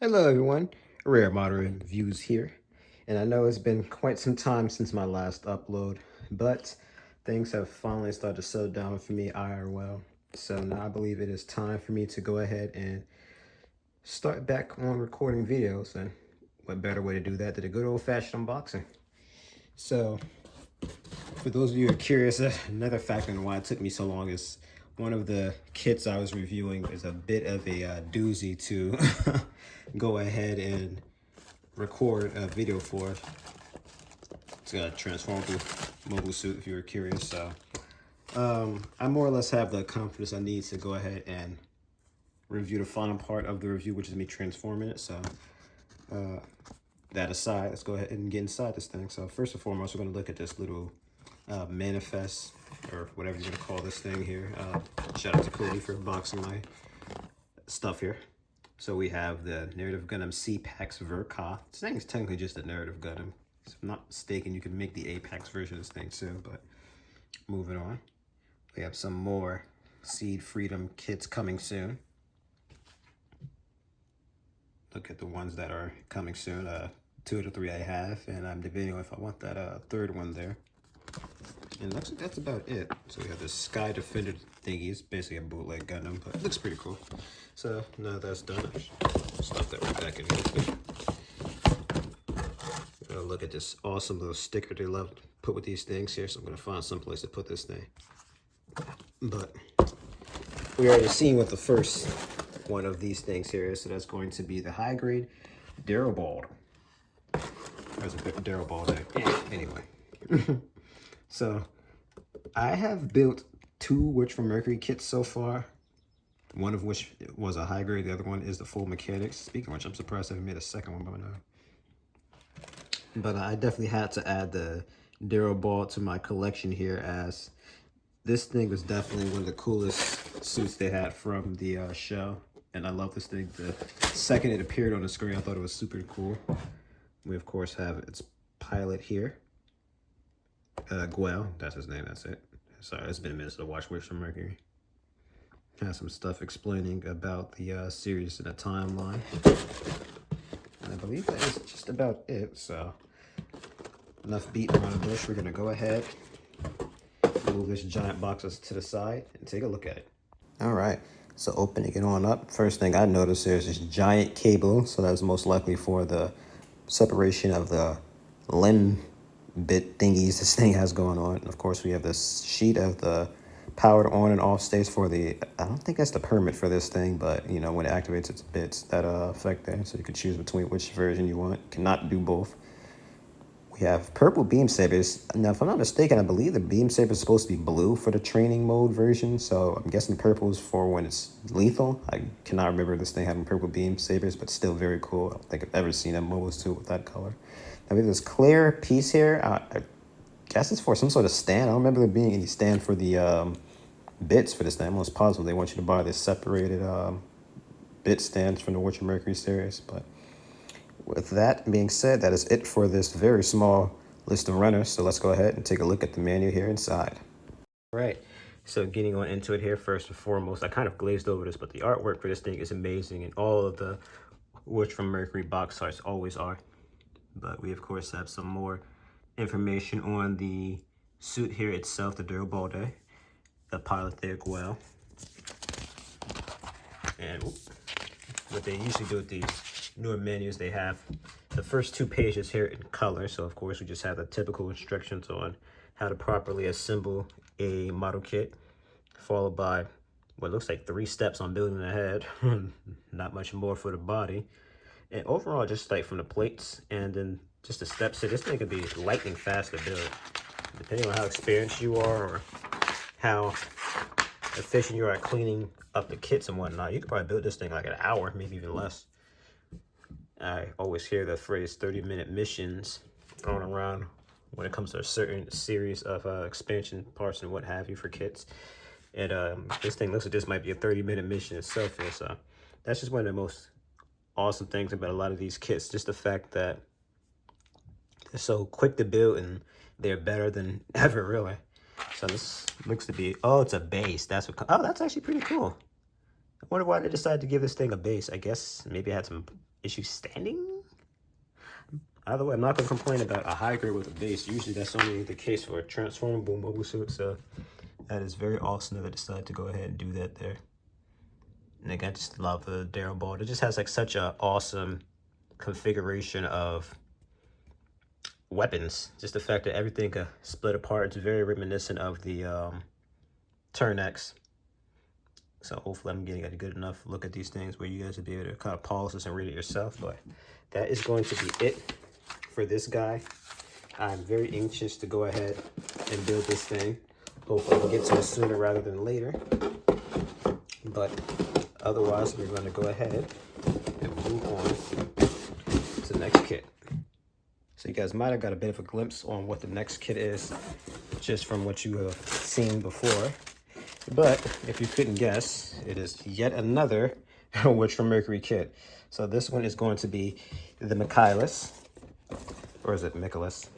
Hello everyone, Rare Modern Views here, and I know it's been quite some time since my last upload, but things have finally started to settle down for me IRL. So now I believe it is time for me to go ahead and start back on recording videos, and what better way to do that than a good old-fashioned unboxing. So for those of you who are curious, another factor in why it took me so long is one of the kits I was reviewing is a bit of a doozy to go ahead and record a video for. It's a transformable mobile suit if you were curious. So I more or less have the confidence I need to go ahead and review the final part of the review, which is me transforming it. So that aside, let's go ahead and get inside this thing. So first and foremost, we're going to look at this little manifest, or whatever you're going to call this thing here. Shout out to Cody for boxing my stuff here. So we have the Narrative Gundam C-Pax Verka. This thing is technically just a Narrative Gundam. If I'm not mistaken, you can make the Apex version of this thing too, but moving on. We have some more Seed Freedom kits coming soon. Look at the ones that are coming soon. 2 of the 3 I have, and I'm debating if I want that third one there. And looks like that's about it. So we have this Sky Defender thingy. It's basically a bootleg Gundam, but it looks pretty cool. So now that's done, I'll stuff that right back in here. Look at this awesome little sticker they love to put with these things here. So I'm gonna find some place to put this thing. But we already seen what the first one of these things here is. So that's going to be the high grade Darrowball. There's a bit of Darrowball there. Anyway. So I have built 2 Witch from Mercury kits so far. One of which was a high grade. The other one is the full mechanics. Speaking of which, I'm surprised I haven't made a second one by now. But I definitely had to add the Darrowball to my collection here, as this thing was definitely one of the coolest suits they had from the show. And I love this thing. The second it appeared on the screen, I thought it was super cool. We, of course, have its pilot here. Guel, that's his name, that's it. Sorry, it's been a minute to watch Witch from Mercury. Has some stuff explaining about the series in a timeline. And I believe that is just about it. So enough beating around the bush. We're gonna go ahead, move this giant box to the side, and take a look at it. All right, so opening it on up. First thing I noticed, there's this giant cable. So that's most likely for the separation of the limb bit thingies this thing has going on. And of course, we have this sheet of the powered on and off states for the, I don't think that's the permit for this thing, but you know, when it activates its bits that affect that, so you can choose between which version you want. Cannot do both. We have purple beam sabers. Now, if I'm not mistaken, I believe the beam saber is supposed to be blue for the training mode version, so I'm guessing purple is for when it's lethal. I cannot remember this thing having purple beam sabers, but still very cool. I don't think I've ever seen a mobile suit with that color. Now we have this clear piece here. I guess it's for some sort of stand. I don't remember there being any stand for the bits for this thing. I'm almost positive they want you to buy this separated bit stands from the Witch of Mercury series. But with that being said, that is it for this very small list of runners. So let's go ahead and take a look at the manual here inside. All right, so getting on into it here, first and foremost, I kind of glazed over this, but the artwork for this thing is amazing, and all of the Witch from Mercury box arts always are. But we, of course, have some more information on the suit here itself, the Darrowball Day, the pilot there, Guel. And what they usually do with these newer menus, they have the first 2 pages here in color. So, of course, we just have the typical instructions on how to properly assemble a model kit, followed by what looks like 3 steps on building the head. Not much more for the body. And overall, just like from the plates and then just the steps here, this thing can be lightning fast to build. Depending on how experienced you are or how efficient you are at cleaning up the kits and whatnot, you could probably build this thing like an hour, maybe even less. I always hear the phrase 30-minute missions thrown around when it comes to a certain series of expansion parts and what have you for kits. And this thing looks like this might be a 30-minute mission itself here. So that's just one of the most awesome things about a lot of these kits, just the fact that they're so quick to build and they're better than ever, really. So this looks to be, oh, it's a base. That's what, oh, that's actually pretty cool. I wonder why they decided to give this thing a base. I guess maybe it had some Is she standing? Either way, I'm not going to complain about a high grade with a base. Usually that's only the case for a transformable mobile suit. So that is very awesome that they decided to go ahead and do that there. And again, I just love the Daryl Ball. It just has like such an awesome configuration of weapons. Just the fact that everything can split apart. It's very reminiscent of the Turn X. So hopefully I'm getting a good enough look at these things where you guys will be able to kind of pause this and read it yourself. But that is going to be it for this guy. I'm very anxious to go ahead and build this thing. Hopefully we'll get to it sooner rather than later. But otherwise, we're going to go ahead and move on to the next kit. So you guys might have got a bit of a glimpse on what the next kit is just from what you have seen before. But if you couldn't guess, it is yet another Witch from Mercury kit. So this one is going to be the Michaelis, or is it Michaelis?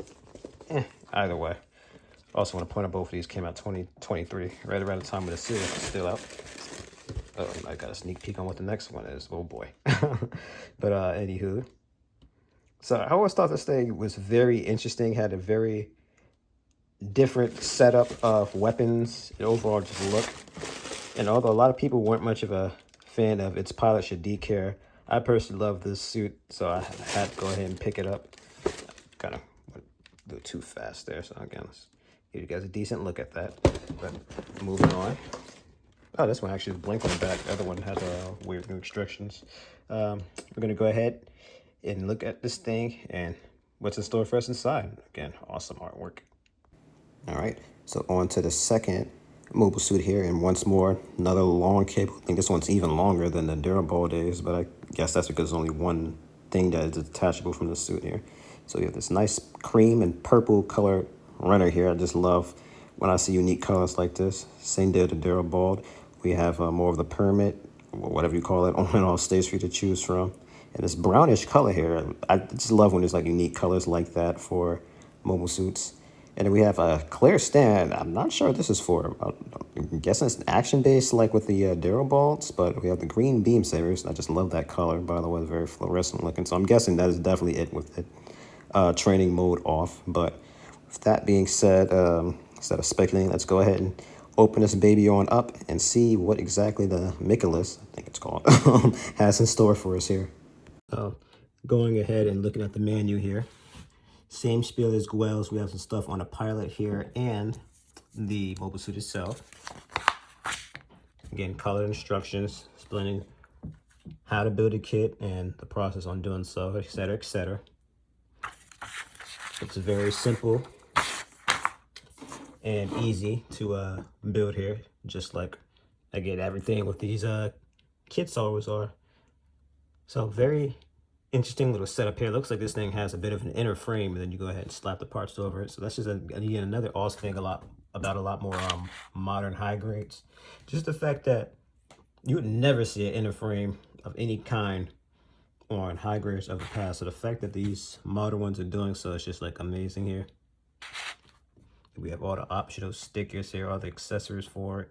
Either way. Also want to point out both of these came out 2023, right around the time when the series was still out. Oh, I got a sneak peek on what the next one is. Oh boy. But anywho. So I always thought this thing was very interesting, had a very different setup of weapons and overall just look. And although a lot of people weren't much of a fan of its pilot Shadid care, I personally love this suit, so I had to go ahead and pick it up. Kind of do it too fast there, so again, let's give you guys a decent look at that. But moving on. Oh, this one actually is blinked on the back. The other one has weird new restrictions. We're going to go ahead and look at this thing and what's in store for us inside. Again, awesome artwork. All right, so on to the second mobile suit here, and once more, another long cable. I think this one's even longer than the Durable days, but I guess that's because there's only one thing that is detachable from the suit here. So we have this nice cream and purple color runner here. I just love when I see unique colors like this. Same day the Durable. We have more of the permit, or whatever you call it, on and off stays for you to choose from. And this brownish color here, I just love when there's like unique colors like that for mobile suits. And then we have a clear stand. I'm not sure what this is for. I'm guessing it's action-based like with the Durabolts, but we have the green beam sabers. I just love that color, by the way, very fluorescent looking. So I'm guessing that is definitely it with it. Training mode off. But with that being said, instead of speculating, let's go ahead and open this baby on up and see what exactly the Michaelis, I think it's called, has in store for us here. So going ahead and looking at the menu here. Same spiel as Guel's. We have some stuff on a pilot here and the mobile suit itself. Again, colored instructions explaining how to build a kit and the process on doing so, etc., etc. It's very simple and easy to build here, just like again everything with these kits always are. So very interesting little setup here. Looks like this thing has a bit of an inner frame, and then you go ahead and slap the parts over it. So that's just again another awesome thing about a lot more modern high grades. Just the fact that you would never see an inner frame of any kind on high grades of the past. So the fact that these modern ones are doing so is just like amazing here. We have all the optional stickers here, all the accessories for it.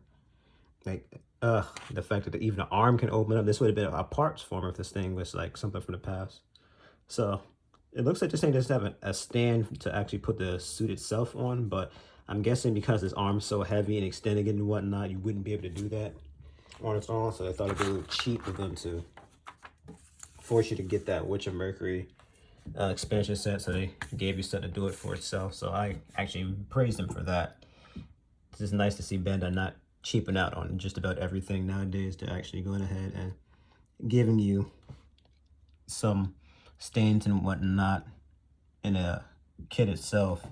Like the fact that even the arm can open up. This would have been a parts form if this thing was like something from the past. So it looks like this thing doesn't have a stand to actually put the suit itself on, but I'm guessing because this arm's so heavy and extending it and whatnot, you wouldn't be able to do that on its own. So I thought it'd be a little cheap of them to force you to get that Witch of Mercury expansion set, so they gave you something to do it for itself. So I actually praised them for that. It's just nice to see Bandai not cheaping out on just about everything nowadays. They're actually going ahead and giving you some stains and whatnot in a kit itself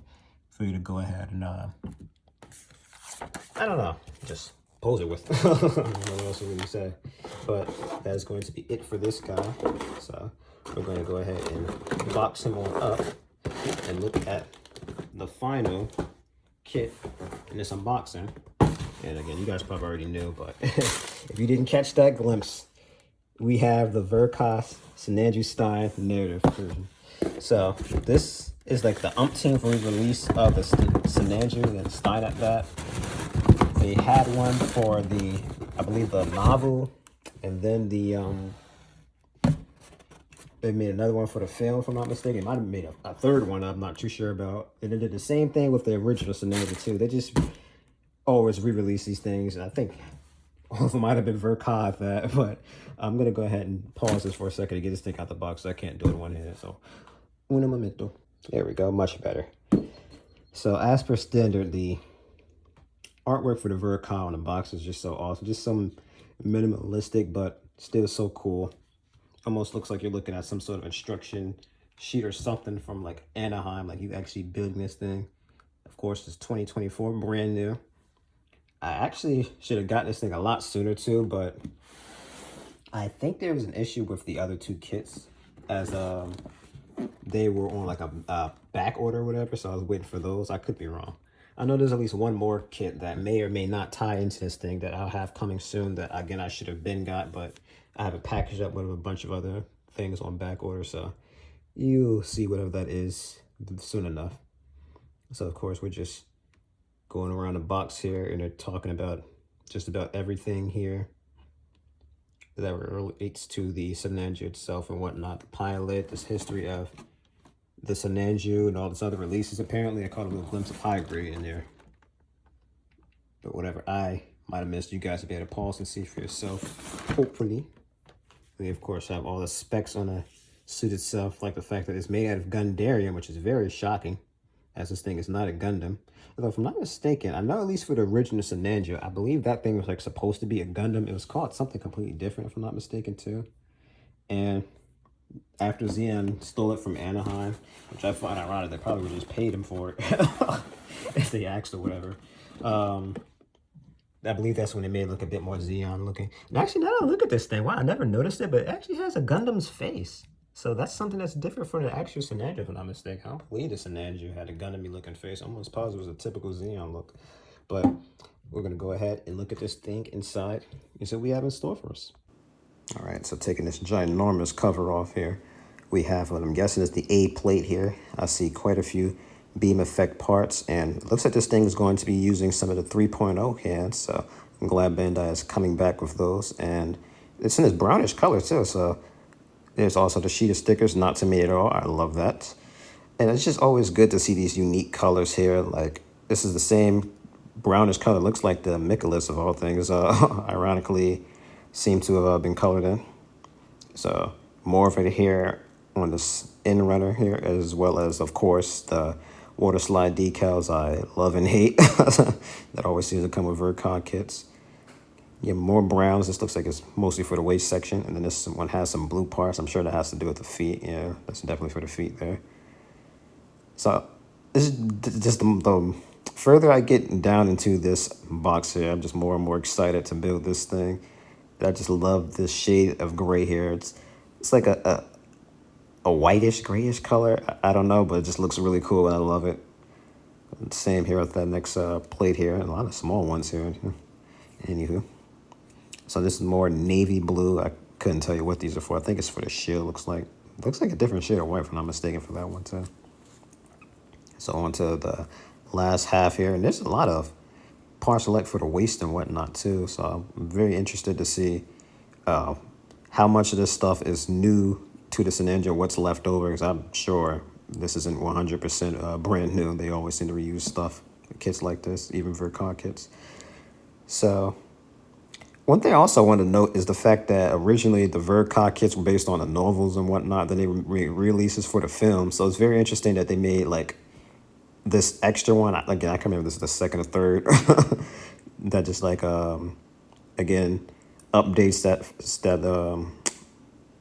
for you to go ahead and I don't know, just pose it with. I don't know what else to really say, but that is going to be it for this guy. So we're going to go ahead and box him on up and look at the final kit in this unboxing. And again, you guys probably already knew, but if you didn't catch that glimpse, we have the Verkos Sinanju Stein narrative version. So this is like the umpteenth release of the Sinanju and Stein at that. They had one for the, I believe, the novel, and then the They made another one for the film, if I'm not mistaken. It might have made a third one I'm not too sure about. And they did the same thing with the original Synergia too. They just always re-release these things. And I think all of them might have been Verkov that, but I'm going to go ahead and pause this for a second to get this thing out the box. I can't do it in one hand. So, un momento. There we go. Much better. So, as per standard, the artwork for the Verkov on the box is just so awesome. Just some minimalistic, but still so cool. Almost looks like you're looking at some sort of instruction sheet or something from like Anaheim, like you actually building this thing. Of course, it's 2024, brand new. I actually should have gotten this thing a lot sooner too, but I think there was an issue with the other two kits as they were on like a back order or whatever, so I was waiting for those. I could be wrong. I know there's at least one more kit that may or may not tie into this thing that I'll have coming soon that, again, I should have been got, but I have it packaged up with a bunch of other things on back order, so you'll see whatever that is soon enough. So, of course, we're just going around the box here, and they're talking about just about everything here that relates to the Synergia itself and whatnot. The pilot, this history of the Synergia and all this other releases. Apparently, I caught a little glimpse of high grade in there. But whatever I might have missed, you guys will be able to pause and see for yourself, hopefully. We, of course, have all the specs on the suit itself, like the fact that it's made out of Gundarium, which is very shocking, as this thing is not a Gundam. Although, if I'm not mistaken, I know at least for the original Synergia, I believe that thing was like supposed to be a Gundam. It was called something completely different, if I'm not mistaken, too. And after Xeon stole it from Anaheim, which I find ironic, they probably would just paid him for it if they asked or whatever. I believe that's when they made it look a bit more Xeon looking. And actually, now that I look at this thing, wow, I never noticed it, but it actually has a Gundam's face. So that's something that's different from the actual Synergia, if I'm not mistaken. I don't believe the Synergia had a Gundam-y looking face. I'm almost positive it was a typical Xeon look. But we're going to go ahead and look at this thing inside and see what we have in store for us. All right, so taking this ginormous cover off here, we have what I'm guessing is the A plate here. I see quite a few beam effect parts, and it looks like this thing is going to be using some of the 3.0 cans, so I'm glad Bandai is coming back with those, and it's in this brownish color too, so there's also the sheet of stickers, not to me at all. I love that, and it's just always good to see these unique colors here. Like, this is the same brownish color, looks like the Michaelis of all things, ironically seem to have been colored in. So more of it here on this end runner here, as well as, of course, the water slide decals I love and hate. That always seems to come with Verkov kits. Yeah, more browns. This looks like it's mostly for the waist section. And then this one has some blue parts. I'm sure that has to do with the feet. Yeah, that's definitely for the feet there. So this is just the further I get down into this box here, I'm just more and more excited to build this thing. I just love this shade of gray here. It's like a whitish, grayish color. I don't know, but it just looks really cool, and I love it. Same here with that next plate here. A lot of small ones here. Anywho. So this is more navy blue. I couldn't tell you what these are for. I think it's for the shield, looks like. Looks like a different shade of white, if I'm not mistaken, for that one, too. So on to the last half here. And there's a lot of part select for the waist and whatnot, too. So I'm very interested to see how much of this stuff is new to the Synergia, what's left over, because I'm sure this isn't 100% brand new. They always seem to reuse stuff, kits like this, even Verkov kits. So one thing I also want to note is the fact that originally the Verkov kits were based on the novels and whatnot. Then they re-releases for the film. So it's very interesting that they made like this extra one. Again, I can't remember if this is the second or third. That just like again updates that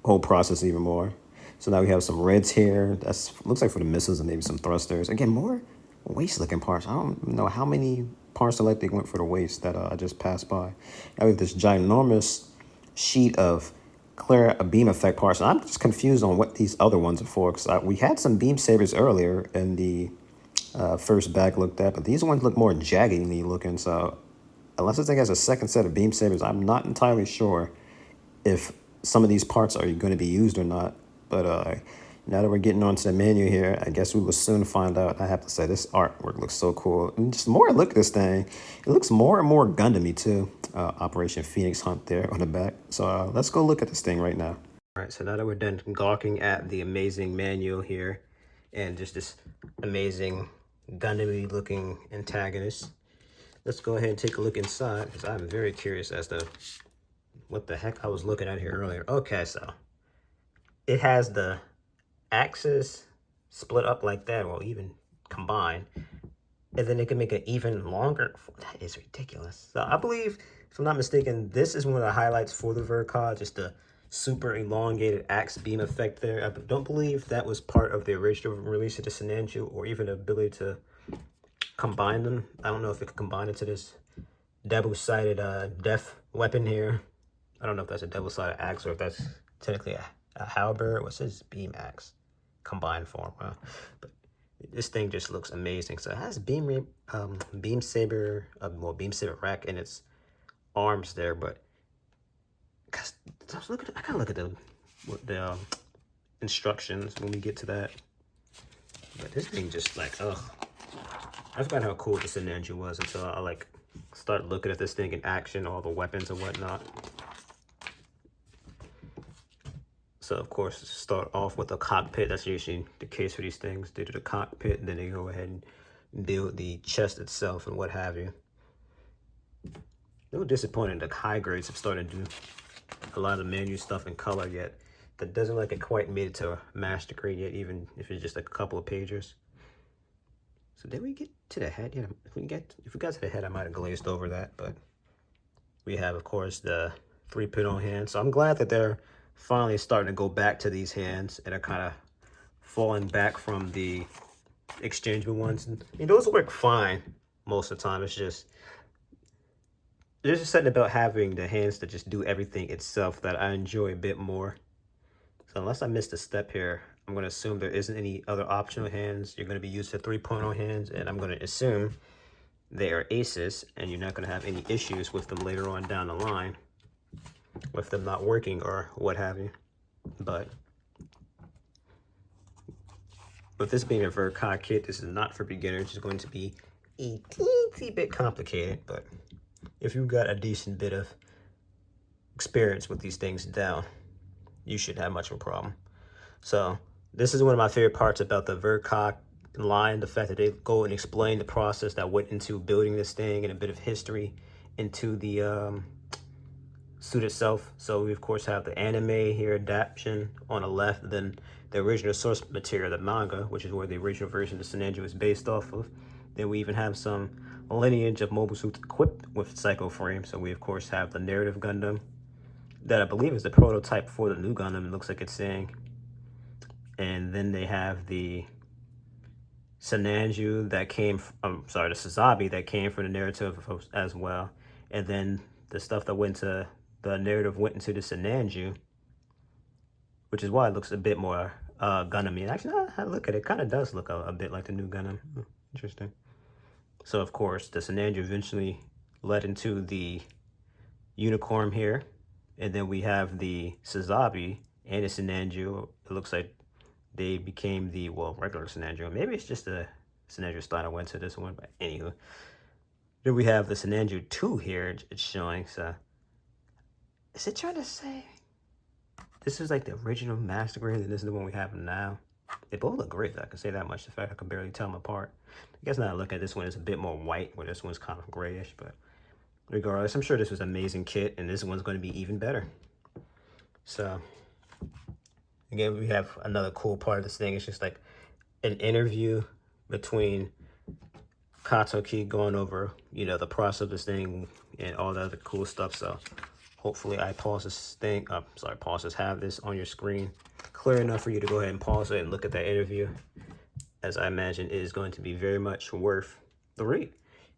whole process even more. So now we have some reds here. That's looks like for the missiles and maybe some thrusters. Again, more waist looking parts. I don't know how many parts select they went for the waist that I just passed by. Now we have this ginormous sheet of clear beam effect parts. And I'm just confused on what these other ones are for, because we had some beam sabers earlier in the first bag looked at, but these ones look more jaggedy looking. So unless this thing has a second set of beam sabers, I'm not entirely sure if some of these parts are going to be used or not. But now that we're getting onto the menu here, I guess we will soon find out. I have to say, this artwork looks so cool. And just the more I look at this thing, it looks more and more Gundam-y too. Operation Phoenix Hunt there on the back. So let's go look at this thing right now. All right, so now that we're done gawking at the amazing manual here and just this amazing Gundam-y looking antagonist, let's go ahead and take a look inside, because I'm very curious as to what the heck I was looking at here earlier. Okay, so it has the axis split up like that, or even combined, and then they can make it even longer. That is ridiculous. So I believe, if I'm not mistaken, this is one of the highlights for the Vercod, just the super elongated axe beam effect there. I don't believe that was part of the original release of the Sinanju, or even the ability to combine them. I don't know if it could combine into this double-sided death weapon here. I don't know if that's a double-sided axe or if that's technically a halberd. What's his beam axe combined form? But this thing just looks amazing. So it has beam saber rack in its arms there, but I gotta look at the instructions when we get to that. But this thing just like, ugh. I forgot how cool the Sinanju was until I like start looking at this thing in action, all the weapons and whatnot. So of course, start off with a cockpit. That's usually the case for these things. They do the cockpit, and then they go ahead and build the chest itself and what have you. A little disappointing. The high grades have started to do a lot of the menu stuff in color yet. That doesn't like it quite made it to a master grade yet, even if it's just like a couple of pages. So did we get to the head? Yeah, if we got to the head, I might have glazed over that. But we have, of course, the 3-pin on hand. So I'm glad that they're finally starting to go back to these hands and are kind of falling back from the exchangeable ones. And those work fine most of the time. It's just, there's just something about having the hands to just do everything itself that I enjoy a bit more. So unless I missed a step here, I'm going to assume there isn't any other optional hands. You're going to be used to 3.0 hands, and I'm going to assume they are aces, and you're not going to have any issues with them later on down the line, with them not working or what have you. But with this being a Vercod kit, this is not for beginners. It's going to be a teensy bit complicated, but if you've got a decent bit of experience with these things down, you shouldn't have much of a problem. So this is one of my favorite parts about the Vercod line, the fact that they go and explain the process that went into building this thing and a bit of history into the suit itself. So we of course have the anime here adaptation on the left, then the original source material, the manga, which is where the original version of Sinanju is based off of. Then we even have some lineage of mobile suits equipped with psycho frames. So we of course have the narrative Gundam that I believe is the prototype for the new Gundam, it looks like it's saying. And then they have the Sinanju that came, the Sazabi that came from the narrative as well. And then the stuff that went to the narrative went into the Sinanju, which is why it looks a bit more Gundam-y. And actually, I look at it, kind of does look a bit like the new Gundam. Interesting. So of course, the Sinanju eventually led into the Unicorn here. And then we have the Sazabi and the Sinanju. It looks like they became the, well, regular Sinanju. Maybe it's just the Sinanju style I went to this one, but anywho. Then we have the Sinanju 2 here, it's showing. So is it trying to say this is like the original master grade and this is the one we have now? They both look great, though. I can say that much. The fact I can barely tell them apart. I guess now I look at this one, it's a bit more white, where this one's kind of grayish, but regardless, I'm sure this was an amazing kit, and this one's going to be even better. So again, we have another cool part of this thing. It's just like an interview between Katoki going over, you know, the process of this thing and all the other cool stuff. So hopefully I pause this thing. Have this on your screen clear enough for you to go ahead and pause it and look at that interview, as I imagine it is going to be very much worth the read.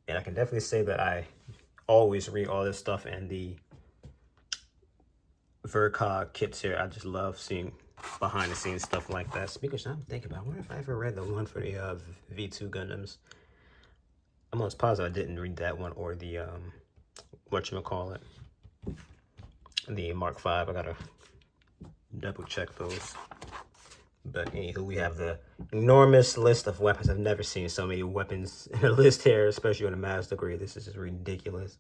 And I can definitely say that I always read all this stuff and the Vercod kits here. I just love seeing behind the scenes stuff like that. Speaking of, I'm thinking about, I wonder if I ever read the one for the V2 Gundams. I'm almost positive I didn't read that one, or the whatchamacallit, the Mark V. I gotta double check those. But anywho, we have the enormous list of weapons. I've never seen so many weapons in a list here, especially on a master grade. This is just ridiculous.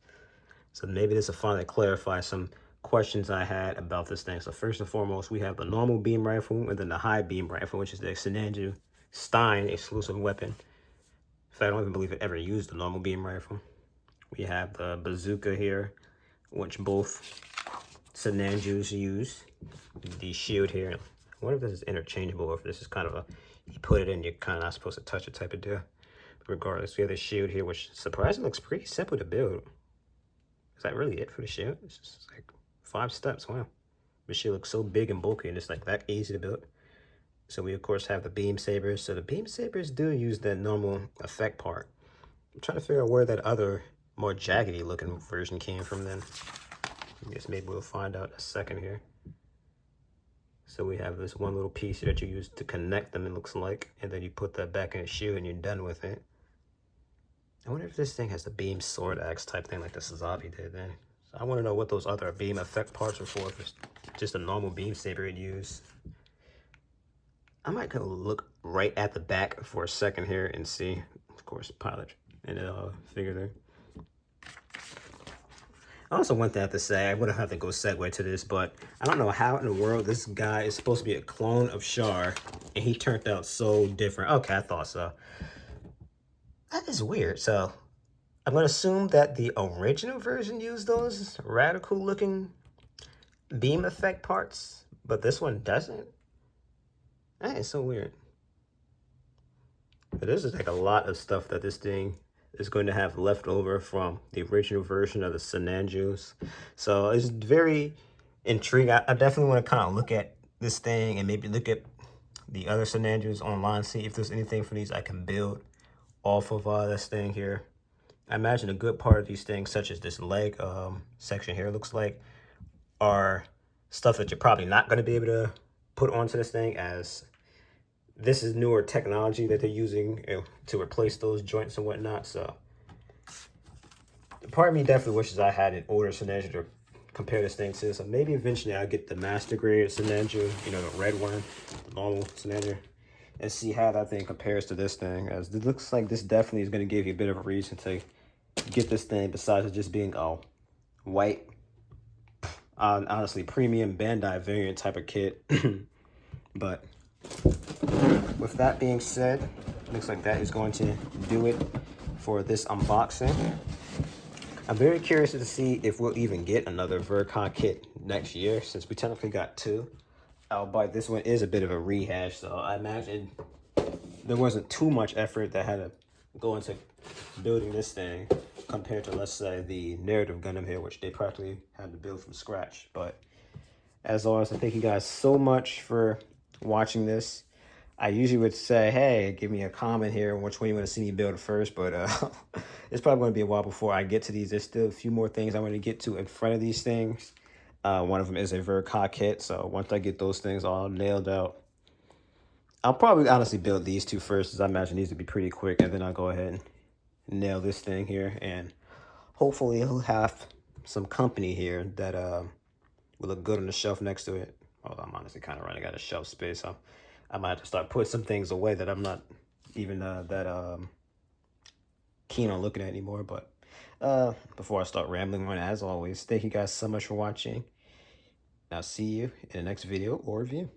So maybe this will finally clarify some questions I had about this thing. So first and foremost, we have the normal beam rifle and then the high beam rifle, which is the Sinanju Stein exclusive weapon. In fact, I don't even believe it ever used the normal beam rifle. We have the bazooka here, which both Sinanjus use. The shield here. I wonder if this is interchangeable or if this is kind of a, you put it in, you're kind of not supposed to touch it type of deal. Regardless, we have the shield here, which surprisingly looks pretty simple to build. Is that really it for the shield? It's just like 5 steps. Wow. The shield looks so big and bulky and it's like that easy to build. So we of course have the beam sabers. So the beam sabers do use that normal effect part. I'm trying to figure out where that other more jaggedy looking version came from then. I guess maybe we'll find out in a second here. So we have this one little piece here that you use to connect them, it looks like, and then you put that back in the shoe and you're done with it. I wonder if this thing has the beam sword axe type thing like the Suzabi did then. So I want to know what those other beam effect parts are for, if it's just a normal beam saber you'd use. I might go look right at the back for a second here and see, of course, pilot and figure there. Also, one thing I have to say, I wouldn't have to go segue to this, but I don't know how in the world this guy is supposed to be a clone of Char, and he turned out so different. Okay, I thought so. That is weird. So, I'm going to assume that the original version used those radical-looking beam effect parts, but this one doesn't. That is so weird. But this is like a lot of stuff that this thing is going to have left over from the original version of the Sinanjus. So it's very intriguing. I definitely want to kind of look at this thing and maybe look at the other Sinanjus online, see if there's anything for these I can build off of this thing here. I imagine a good part of these things, such as this leg section here, looks like, are stuff that you're probably not going to be able to put onto this thing, as this is newer technology that they're using to replace those joints and whatnot. So part of me definitely wishes I had an older Sinanju to compare this thing to. So maybe eventually I'll get the master grade Sinanju, you know, the red one, the normal Sinanju, and see how that thing compares to this thing, as it looks like this definitely is going to give you a bit of a reason to get this thing, besides it just being a white, honestly, premium Bandai variant type of kit. But with that being said, looks like that is going to do it for this unboxing. I'm very curious to see if we'll even get another Vercon kit next year, since we technically got 2. Albeit this one is a bit of a rehash, so I imagine there wasn't too much effort that had to go into building this thing compared to, let's say, the narrative Gundam here, which they practically had to build from scratch. But as always, I thank you guys so much for watching this. I usually would say, hey, give me a comment here on which one you want to see me build first, but it's probably going to be a while before I get to these. There's still a few more things I want to get to in front of these things. One of them is a Vercon kit, so once I get those things all nailed out, I'll probably honestly build these 2 first, as I imagine these to be pretty quick, and then I'll go ahead and nail this thing here, and hopefully he'll have some company here that will look good on the shelf next to it. Although I'm honestly kind of running out of shelf space, so I might have to start putting some things away that I'm not even that keen on looking at anymore. But before I start rambling on, as always, thank you guys so much for watching. I'll see you in the next video or review.